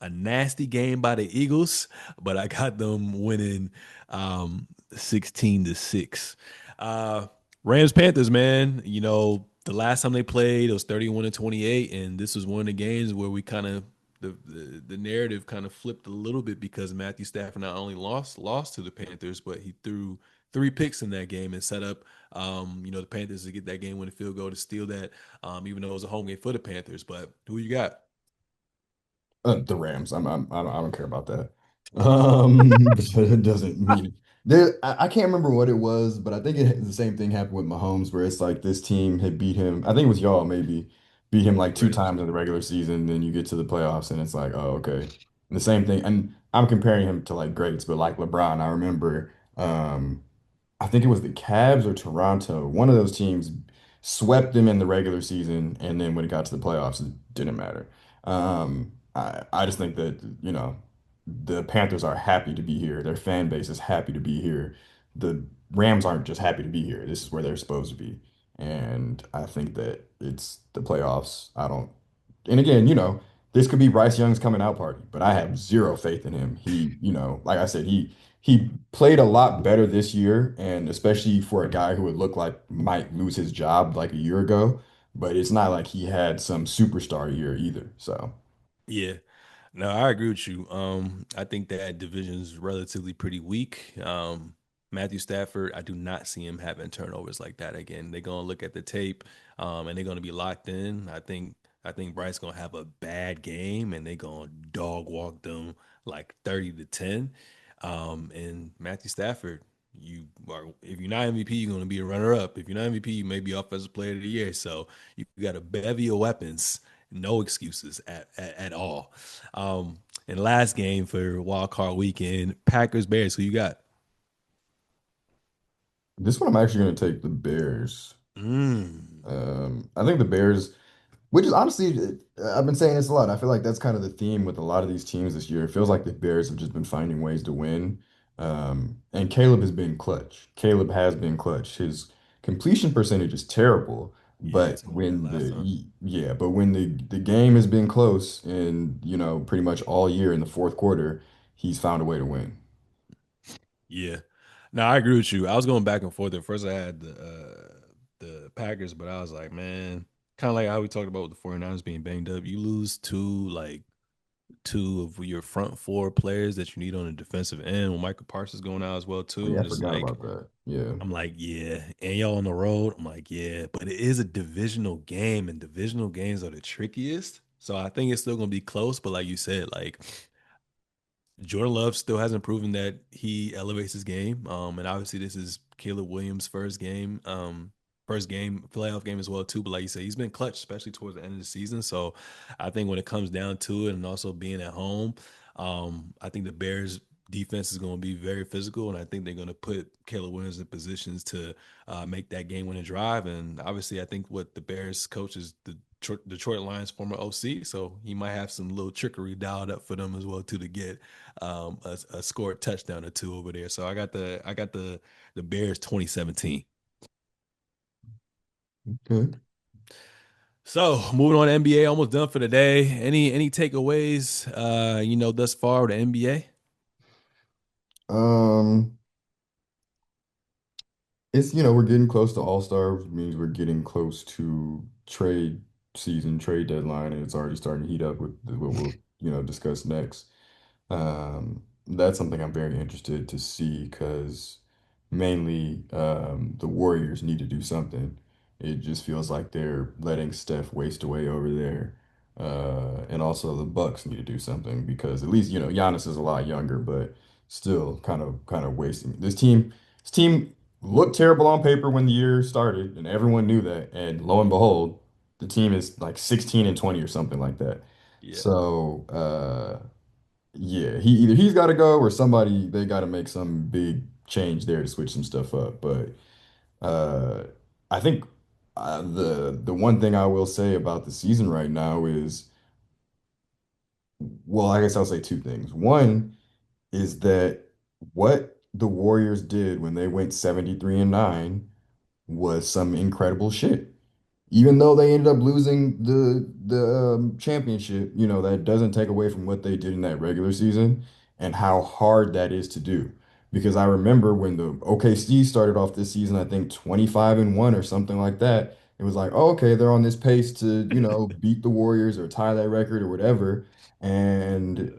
a nasty game by the Eagles, but I got them winning 16-6. Uh, Rams Panthers, man. The last time they played, it was 31-28, and this was one of the games where we kind of the narrative kind of flipped a little bit because Matthew Stafford not only lost to the Panthers, but he threw three picks in that game and set up the Panthers to get that game winning field goal to steal that, even though it was a home game for the Panthers. But who you got? The Rams. I don't care about that. It doesn't mean I can't remember what it was, but I think the same thing happened with Mahomes, where it's like this team had beat him. I think it was y'all maybe beat him like two Raiders. times in the regular season. Then you get to the playoffs, and it's like, oh, okay. And the same thing. And I'm comparing him to like greats, but like LeBron, I remember. I think it was the Cavs or Toronto. One of those teams swept them in the regular season, and then when it got to the playoffs, it didn't matter. I just think that, the Panthers are happy to be here. Their fan base is happy to be here. The Rams aren't just happy to be here. This is where they're supposed to be. And I think that it's the playoffs. I don't, and again, this could be Bryce Young's coming out party, but I have zero faith in him. Like I said, he played a lot better this year, and especially for a guy who would look like might lose his job like a year ago, but it's not like he had some superstar year either. So, Yeah. No, I agree with you. I think that division's relatively pretty weak. Matthew Stafford, I do not see him having turnovers like that again. They're gonna look at the tape, and they're gonna be locked in. I think Bryce gonna have a bad game, and they're gonna dog walk them like 30-10. And Matthew Stafford, if you're not MVP, you're gonna be a runner up. If you're not MVP, you may be Offensive Player of the Year. So you got a bevy of weapons, no excuses at all. And last game for Wild Card Weekend, Packers Bears. Who you got? this one I'm actually going to take the Bears. Mm, I think the Bears, which is honestly, I've been saying this a lot. I feel like that's kind of the theme with a lot of these teams this year. It feels like the Bears have just been finding ways to win. And Caleb has been clutch. Caleb has been clutch. His completion percentage is terrible, yeah, I but told you that last time. but when the game has been close and, pretty much all year in the fourth quarter, he's found a way to win. Yeah. No, I agree with you. I was going back and forth. At first, I had the Packers, but I was like, man, kind of like how we talked about with the 49ers being banged up. You lose two of your front four players that you need on the defensive end. With Michael Parsons going out as well Oh, too. yeah, I'm I just forgot like, about that. Yeah. I'm like, yeah. And y'all on the road. I'm like, yeah. But it is a divisional game, and divisional games are the trickiest. So I think it's still gonna be close. But like you said, like Jordan Love still hasn't proven that he elevates his game. And obviously this is Caleb Williams' first game, playoff game as well too. But like you said, he's been clutch, especially towards the end of the season. So I think when it comes down to it, and also being at home, I think the Bears defense is going to be very physical, and I think they're going to put Caleb Williams in positions to make that game winning drive. And obviously, I think what the Bears coach is the Detroit Lions former OC, so he might have some little trickery dialed up for them as well too to get a scored touchdown or two over there. So I got the Bears 2017. Good. So moving on to NBA, almost done for the day. Any takeaways thus far with the NBA? Um, it's, we're getting close to All-Star, which means we're getting close to trade season, trade deadline, and it's already starting to heat up with what we'll, discuss next. That's something I'm very interested to see because mainly the Warriors need to do something. It just feels like they're letting Steph waste away over there. And also the Bucks need to do something because at least, Giannis is a lot younger, but still kind of wasting. This team looked terrible on paper when the year started, and everyone knew that. And lo and behold, the team is like 16-20 or something like that. Yeah. So, yeah, he's got to go or somebody they got to make some big change there to switch some stuff up. But uh, I think the one thing I will say about the season right now is, well, I guess I'll say two things. One is that what the Warriors did when they went 73-9 was some incredible shit. even though they ended up losing the championship, that doesn't take away from what they did in that regular season and how hard that is to do. Because I remember when the OKC started off this season, I think 25-1 or something like that. It was like, oh, okay, they're on this pace to, beat the Warriors or tie that record or whatever. And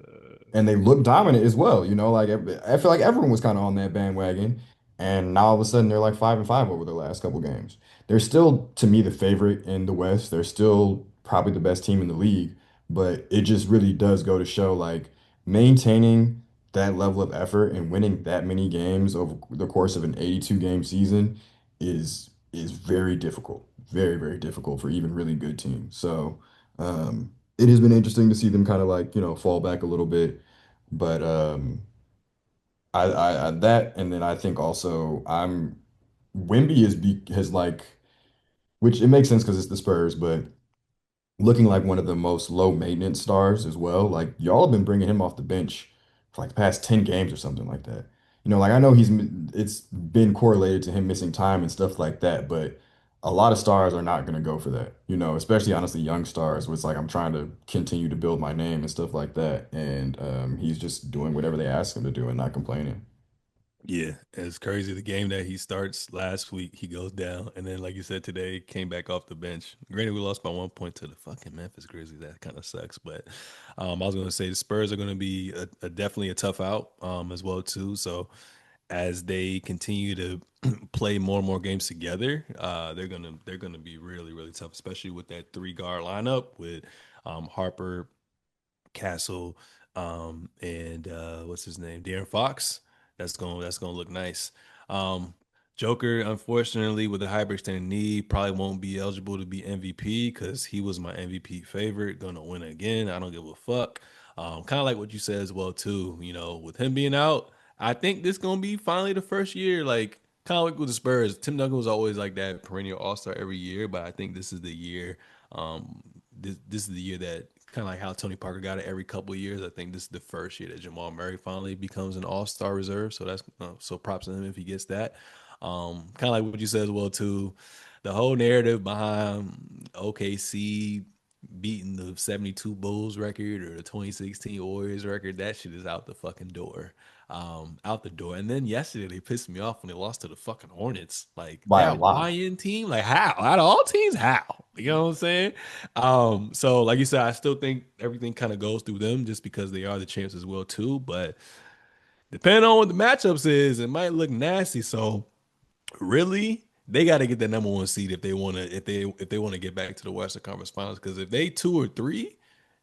they look dominant as well. Like I feel like everyone was kind of on that bandwagon, and now all of a sudden they're like 5-5 over the last couple games. They're still, to me, the favorite in the West. They're still probably the best team in the league, but it just really does go to show like maintaining that level of effort and winning that many games over the course of an 82 game season is very difficult. Very, very difficult for even really good teams. So, it has been interesting to see them kind of like, fall back a little bit. But that, and then I think also Wimby has like, which it makes sense because it's the Spurs, but looking like one of the most low maintenance stars as well. Like y'all have been bringing him off the bench for like the past 10 games or something like that. Like I know it's been correlated to him missing time and stuff like that, but a lot of stars are not going to go for that, especially honestly young stars where it's like I'm trying to continue to build my name and stuff like that. And he's just doing whatever they ask him to do and not complaining. Yeah, it's crazy. The game that he starts last week, he goes down, and then like you said today, came back off the bench. Granted, we lost by 1 point to the fucking Memphis Grizzlies. That kind of sucks, but I was gonna say the Spurs are gonna be a definitely a tough out as well too. So as they continue to play more and more games together, they're gonna be really really tough, especially with that three guard lineup with Harper, Castle, and what's his name, Darren Fox. That's gonna look nice. Um, Joker, unfortunately, with a hyperextended knee, probably won't be eligible to be MVP because he was my MVP favorite. Gonna win again. I don't give a fuck. Kind of like what you said as well too. With him being out, I think this gonna be finally the first year. Like kind of like with the Spurs, Tim Duncan was always like that perennial All Star every year, but I think this is the year. This is the year that kind of like how Tony Parker got it every couple of years. I think this is the first year that Jamal Murray finally becomes an All Star reserve. So that's so props to him if he gets that. Kind of like what you said as well too. The whole narrative behind OKC beating the 72 Bulls record or the 2016 Warriors record, that shit is out the fucking door. Out the door. And then yesterday they pissed me off when they lost to the fucking Hornets. Like By a that lot. YN team, like how? Out of all teams, how? You know what I'm saying? So like you said, I still think everything kind of goes through them just because they are the champs as well too. But depending on what the matchups is, it might look nasty. So really, they got to get the number one seed if they want to if they want to get back to the Western Conference Finals. Because if they 2 or 3,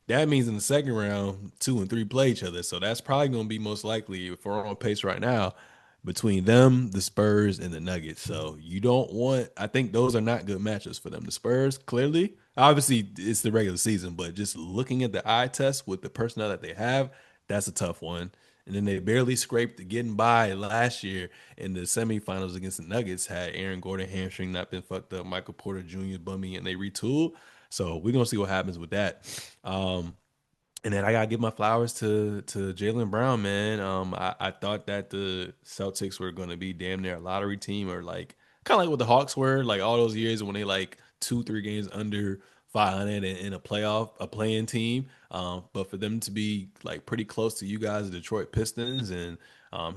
that means in the second round, 2 and 3 play each other. So that's probably going to be most likely if we're on pace right now between them, the Spurs, and the Nuggets. So you don't want. I think those are not good matchups for them. The Spurs clearly, obviously, it's the regular season, but just looking at the eye test with the personnel that they have, that's a tough one. And then they barely scraped getting by last year in the semifinals against the Nuggets. Had Aaron Gordon hamstring not been fucked up, Michael Porter Jr. bummy, and they retooled. So we're gonna see what happens with that. Um, and then I gotta give my flowers to Jalen Brown, man. I thought that the Celtics were gonna be damn near a lottery team, or like kind of like what the Hawks were, like all those years when they like 2, 3 games under 500 in a playoff, a playing team. But for them to be like pretty close to you guys, the Detroit Pistons, and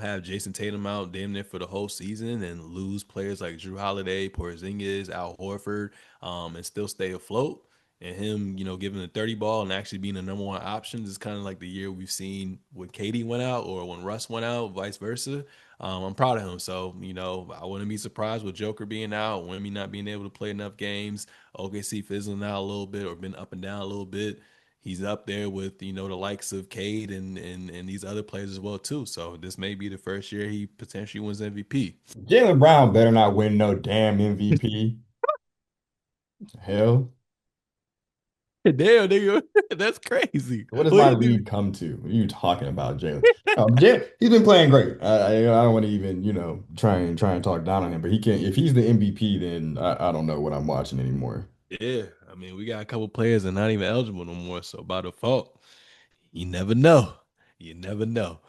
have Jason Tatum out damn near for the whole season, and lose players like Drew Holiday, Porzingis, Al Horford, and still stay afloat and him, giving the 30 ball and actually being the number one option is kind of like the year we've seen when Katie went out or when Russ went out, vice versa. I'm proud of him. So, I wouldn't be surprised with Joker being out, when me not being able to play enough games, OKC fizzling out a little bit or been up and down a little bit. He's up there with, the likes of Cade and these other players as well, too. So this may be the first year he potentially wins MVP. Jalen Brown better not win no damn MVP. Hell. Damn, nigga, that's crazy. What does What my do you do? league come to? What are you talking about, Jalen? He's been playing great. I don't want to even, try and talk down on him, but he can't. If he's the MVP, then I don't know what I'm watching anymore. Yeah, I mean, we got a couple players that are not even eligible no more. So by default, you never know. You never know.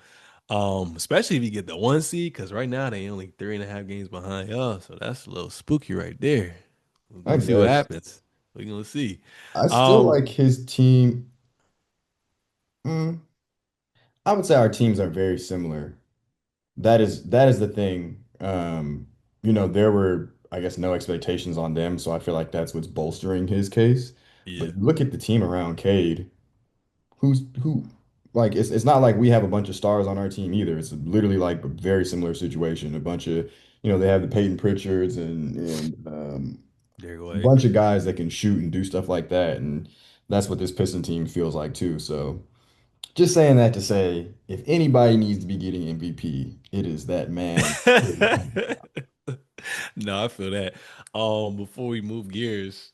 Especially if you get the 1 seed, because right now they only 3.5 games behind y'all. So that's a little spooky right there. We're Like gonna I see what said, happens. We're gonna see. I still Um, like his team. Mm, I would say our teams are very similar. That is the thing. There were, I guess, no expectations on them, so I feel like that's what's bolstering his case. yeah, But look at the team around Cade. Who like it's not like we have a bunch of stars on our team either. It's literally like a very similar situation. A bunch of, they have the Peyton Pritchards and Derek a White. bunch of guys that can shoot and do stuff like that. And that's what this Piston team feels like too. So just saying that to say, if anybody needs to be getting MVP, it is that man. No, I feel that. Before we move gears,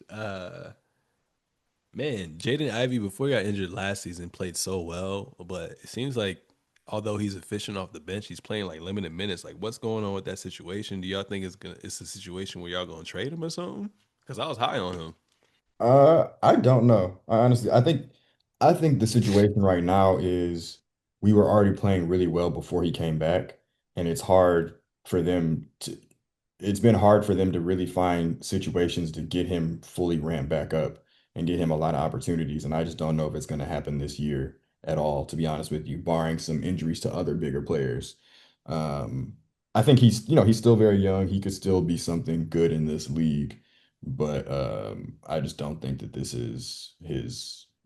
man, Jaden Ivey before he got injured last season played so well, but it seems like although he's efficient off the bench, he's playing like limited minutes. Like, what's going on with that situation? Do y'all think it's a situation where y'all gonna trade him or something? Because I was high on him. I don't know. I think the situation right now is we were already playing really well before he came back, and it's been hard for them to really find situations to get him fully ramped back up and get him a lot of opportunities. And I just don't know if it's going to happen this year at all, to be honest with you, barring some injuries to other bigger players. Um, I think he's still very young. He could still be something good in this league, but I just don't think that this is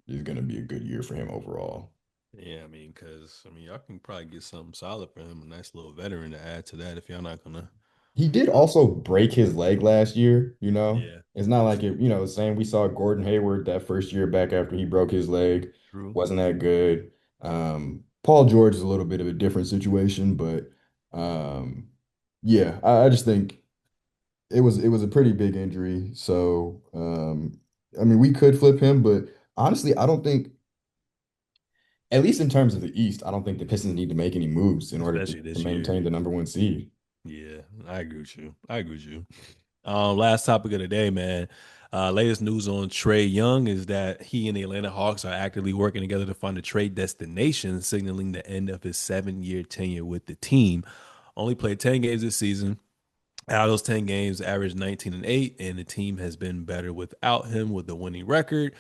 going to be a good year for him overall. Yeah, I mean, because y'all can probably get something solid for him, a nice little veteran to add to that if y'all not gonna. He did Uh, also break his leg last year, you know. yeah, It's not like the same we saw Gordon Hayward that first year back after he broke his leg. true. Wasn't that good. Paul George is a little bit of a different situation, but yeah, I just think it was a pretty big injury. So I mean we could flip him, but honestly, I don't think, at least in terms of the East, I don't think the Pistons need to make any moves in order to, Especially to this year. maintain the number one seed. Yeah, I agree with you. I agree with you. Last topic of the day, man. Latest news on Trey Young is that he and the Atlanta Hawks are actively working together to find a trade destination, signaling the end of his 7 year tenure with the team. Only played 10 games this season. Out of those 10 games, averaged 19 and 8, and the team has been better without him with the winning record.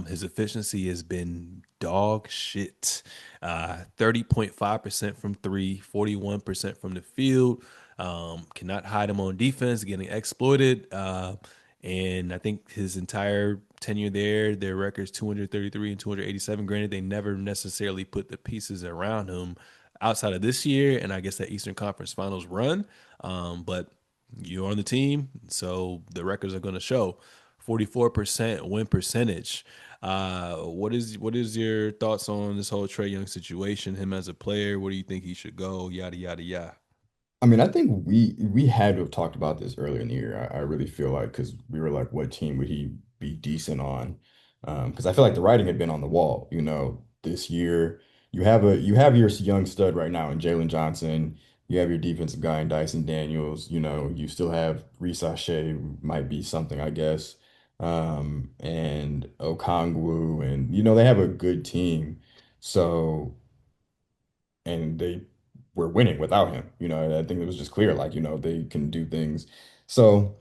His efficiency has been dog shit. 30.5% from three, 41% from the field. Cannot hide him on defense, getting exploited. And I think his entire tenure there, their records 233 and 287. Granted, they never necessarily put the pieces around him outside of this year, and I guess that Eastern Conference Finals run. But you're on the team, so the records are going to show 44% win percentage. What is your thoughts on this whole Trey Young situation? Him as a player, where do you think he should go? Yada yada yada. I mean, I think we had to have talked about this earlier in the year. I really feel like because we were like, what team would he be decent on? Because I feel like the writing had been on the wall. This year you have your young stud right now in Jalen Johnson. You have your defensive guy in Dyson Daniels. You still have Reese Shea, who might be something, I guess, and Okongwu, and they have a good team. So and they were winning without him. I think it was just clear, like, they can do things. So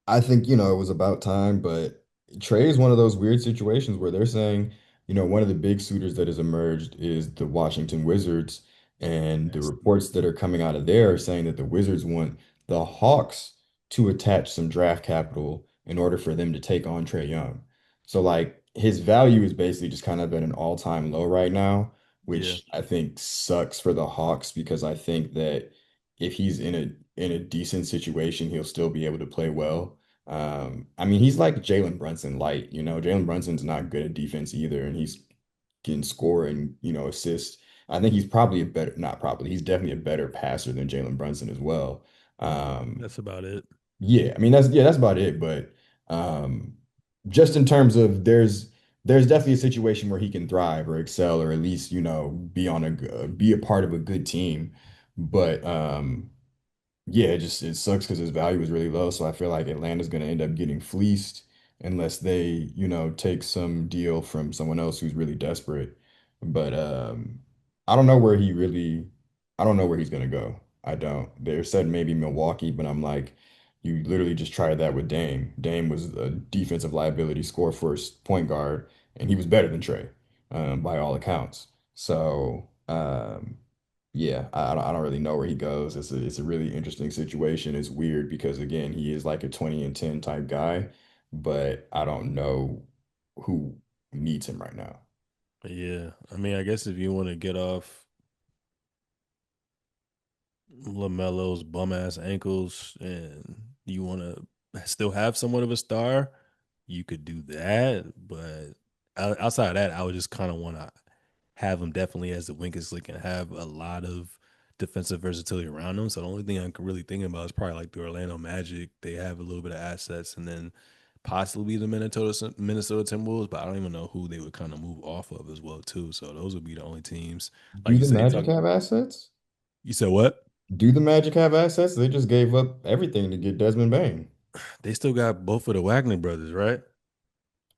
I think, it was about time, but Trey is one of those weird situations where they're saying, one of the big suitors that has emerged is the Washington Wizards. And the That's reports that are coming out of there are saying that the Wizards want the Hawks to attach some draft capital in order for them to take on Trey Young. So, like, his value is basically just kind of at an all-time low right now, yeah. which I think sucks for the Hawks because I think that if he's in a decent situation, he'll still be able to play well. I mean, he's like Jalen Brunson light, Jalen Brunson's not good at defense either, and he's can score and, assist. I think he's probably not probably, he's definitely a better passer than Jalen Brunson as well. Um, That's about it. yeah, I mean that's about it. But um, just in terms of there's definitely a situation where he can thrive or excel or at least, be a part of a good team. But yeah, it sucks because his value is really low. So I feel like Atlanta's going to end up getting fleeced unless they, take some deal from someone else who's really desperate. But I don't know where he really, I don't know where he's going to go. I don't. They're said maybe Milwaukee, but I'm like, You literally just tried that with Dame. Dame was a defensive liability score first point guard, and he was better than Trey, by all accounts. So, yeah, I don't really know where he goes. It's a really interesting situation. It's weird because again, he is like a 20 and 10 type guy, but I don't know who needs him right now. Yeah, I mean, I guess if you want to get off LaMelo's bum ass ankles and you want to still have somewhat of a star, you could do that. But outside of that, I would just kind of want to have him definitely as the weakest link and have a lot of defensive versatility around him. So the only thing I'm really thinking about is probably like the Orlando Magic. They have a little bit of assets, and then possibly the Minnesota Timberwolves, but I don't even know who they would kind of move off of as well too. So those would be the only teams. Like Do you the said, you Magic talk. have assets? You said what? Do the Magic have assets? They just gave up everything to get Desmond Bane. They still got both of the Wagner brothers, right?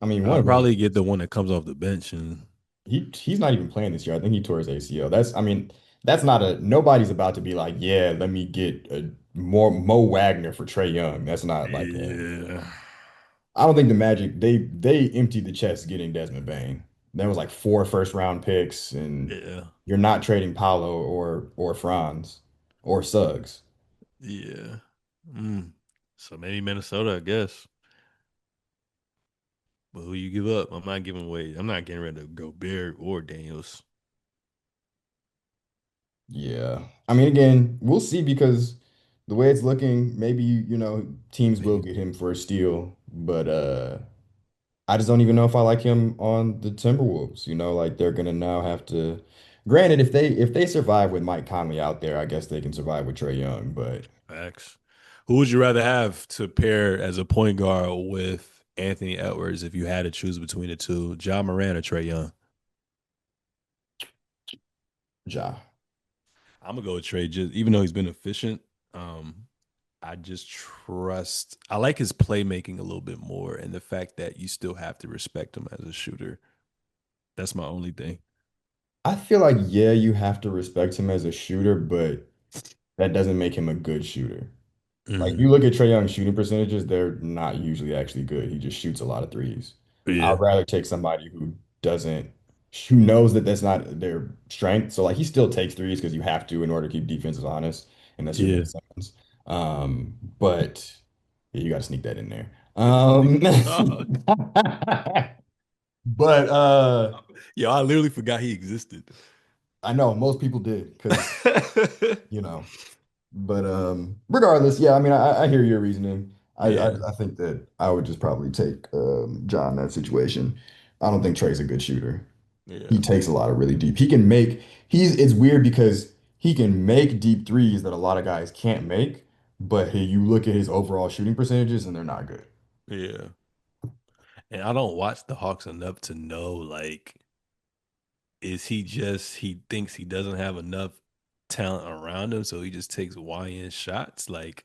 I mean, one I'll of them, probably get the one that comes off the bench, and he's not even playing this year. I think he tore his ACL. I mean, that's not a nobody's about to be like, yeah, let me get a more Mo Wagner for Trey Young. That's not like a. yeah, I don't think the Magic they emptied the chest getting Desmond Bane. There was like four first round picks, and yeah, you're not trading Paolo or Franz or Suggs. yeah. Mm. So maybe Minnesota, I guess. But who you give up? I'm not giving away. I'm not getting rid of Gobert or Daniels. Yeah. I mean, again, we'll see because the way it's looking, maybe teams will Maybe get him for a steal, but I just don't even know if I like him on the Timberwolves. Like they're gonna now have to. Granted, if they survive with Mike Conley out there, I guess they can survive with Trey Young, but facts. Who would you rather have to pair as a point guard with Anthony Edwards if you had to choose between the two, John Moran or Trey Young? Ja. I'm gonna go with Trey, just even though he's been efficient. Um, I just trust. I like his playmaking a little bit more, and the fact that you still have to respect him as a shooter. That's my only thing. I feel like yeah, you have to respect him as a shooter, but that doesn't make him a good shooter. Like Hmm. you look at Trae Young's shooting percentages, they're not usually actually good. He just shoots a lot of threes. I'd Yeah, rather take somebody who knows that that's not their strength. So like he still takes threes because you have to in order to keep defenses honest, and that's your Ben yeah. Simmons. But yeah, you got to sneak that in there. Oh, But yo, I literally forgot he existed. I know most people did because you know. But regardless, yeah, I mean, I hear your reasoning. Yeah, I think that I would just probably take John in that situation. I don't think Trey's a good shooter. He yeah, takes a lot of really deep. He can make it's weird because he can make deep threes that a lot of guys can't make, but hey, you look at his overall shooting percentages and they're not good. yeah. And I don't watch the Hawks enough to know, like, is he just he thinks he doesn't have enough talent around him, so he just takes YN shots? Like,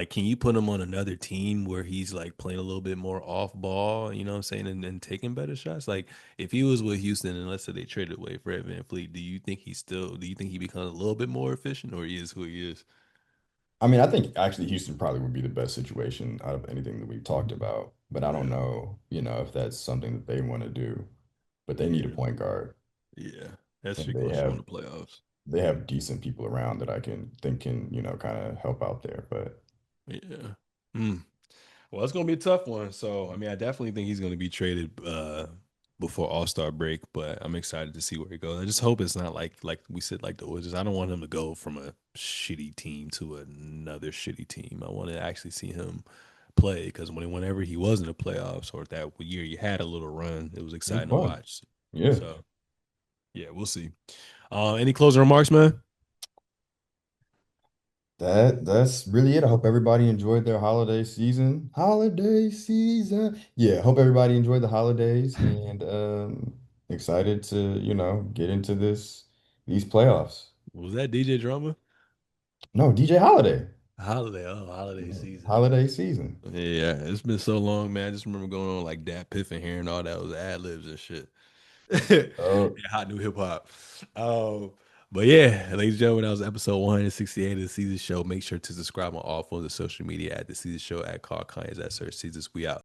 can you put him on another team where he's like playing a little bit more off ball, you know what I'm saying, and taking better shots? Like, if he was with Houston and let's say they traded away Fred VanVleet, do you think he becomes a little bit more efficient or he is who he is? I mean, I think actually Houston probably would be the best situation out of anything that we've talked about, but I don't Yeah, know, if that's something that they want to do. But they need a yeah, point guard, yeah. That and shit they gonna show in have the playoffs. they have decent people around that I can think can, kind of help out there. But Yeah. Hmm. Well, it's gonna be a tough one. So, I mean, I definitely think he's gonna be traded before All Star break, but I'm excited to see where he goes. I just hope it's not like we said, like the Wizards. I don't want him to go from a shitty team to another shitty team. I want to actually see him play because whenever he was in the playoffs or that year he had a little run, it was it was exciting to fun. watch. Yeah. So, yeah, we'll see. Any closing remarks, man? That's really it. I hope everybody enjoyed their holiday season. Holiday season. Yeah, hope everybody enjoyed the holidays and excited to, get into these playoffs. Was that DJ Drama? No, DJ Holiday. Holiday Yeah, season. holiday season. Yeah, it's been so long, man. I just remember going on like Dat Piff and hearing all that was ad libs and shit. Yeah, Oh, hot new hip hop. Um, But yeah, ladies and gentlemen, that was episode 168 of the Season Show. Make sure to subscribe on all forms of social media at the Season Show, at Carl Conyers, at Sir Seezus. We out.